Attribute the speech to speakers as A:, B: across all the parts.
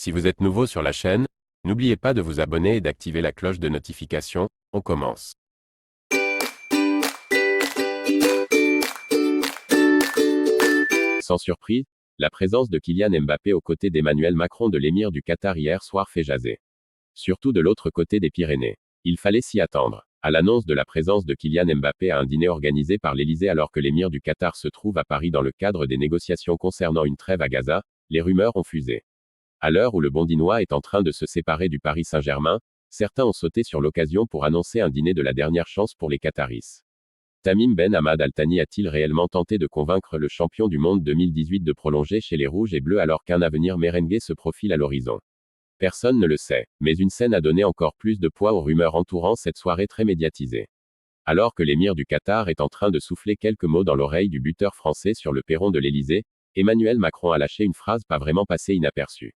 A: Si vous êtes nouveau sur la chaîne, n'oubliez pas de vous abonner et d'activer la cloche de notification. On commence. Sans surprise, la présence de Kylian Mbappé aux côtés d'Emmanuel Macron de l'émir du Qatar hier soir fait jaser. Surtout de l'autre côté des Pyrénées. Il fallait s'y attendre. À l'annonce de la présence de Kylian Mbappé à un dîner organisé par l'Élysée alors que l'émir du Qatar se trouve à Paris dans le cadre des négociations concernant une trêve à Gaza, les rumeurs ont fusé. À l'heure où le Bondinois est en train de se séparer du Paris Saint-Germain, certains ont sauté sur l'occasion pour annoncer un dîner de la dernière chance pour les Qataris. Tamim Ben Hamad Al Thani a-t-il réellement tenté de convaincre le champion du monde 2018 de prolonger chez les Rouges et Bleus alors qu'un avenir merengue se profile à l'horizon? Personne ne le sait, mais une scène a donné encore plus de poids aux rumeurs entourant cette soirée très médiatisée. Alors que l'émir du Qatar est en train de souffler quelques mots dans l'oreille du buteur français sur le perron de l'Élysée, Emmanuel Macron a lâché une phrase pas vraiment passée inaperçue.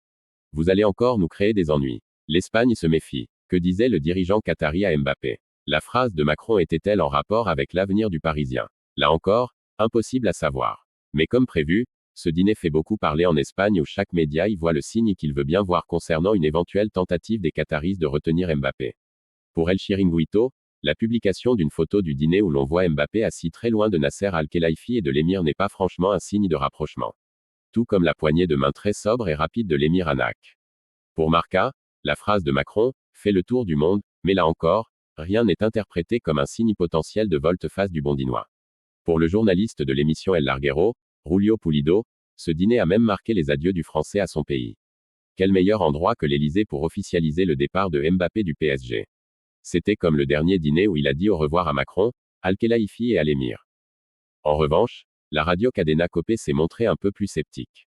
A: Vous allez encore nous créer des ennuis. L'Espagne se méfie. Que disait le dirigeant qatari à Mbappé? La phrase de Macron était-elle en rapport avec l'avenir du Parisien? Là encore, impossible à savoir. Mais comme prévu, ce dîner fait beaucoup parler en Espagne où chaque média y voit le signe qu'il veut bien voir concernant une éventuelle tentative des Qataris de retenir Mbappé. Pour El Chiringuito, la publication d'une photo du dîner où l'on voit Mbappé assis très loin de Nasser Al-Khelaifi et de l'émir n'est pas franchement un signe de rapprochement. Tout comme la poignée de main très sobre et rapide de l'émir Anak. Pour Marca, la phrase de Macron fait le tour du monde, mais là encore, rien n'est interprété comme un signe potentiel de volte-face du Bondinois. Pour le journaliste de l'émission El Larguero, Julio Pulido, ce dîner a même marqué les adieux du Français à son pays. Quel meilleur endroit que l'Élysée pour officialiser le départ de Mbappé du PSG. C'était comme le dernier dîner où il a dit au revoir à Macron, Al-Khelaifi et à l'émir. En revanche, la radio Cadena Copé s'est montrée un peu plus sceptique.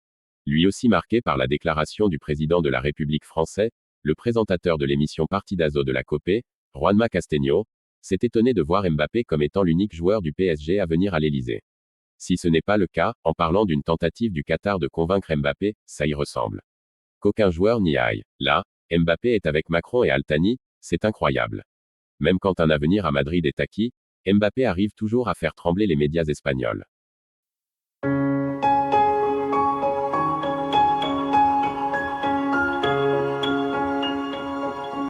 A: Lui aussi marqué par la déclaration du président de la République française, le présentateur de l'émission Partidazo de la Copé, Juanma Castaño, s'est étonné de voir Mbappé comme étant l'unique joueur du PSG à venir à l'Élysée. Si ce n'est pas le cas, en parlant d'une tentative du Qatar de convaincre Mbappé, ça y ressemble. Qu'aucun joueur n'y aille. Là, Mbappé est avec Macron et Al Thani, c'est incroyable. Même quand un avenir à Madrid est acquis, Mbappé arrive toujours à faire trembler les médias espagnols.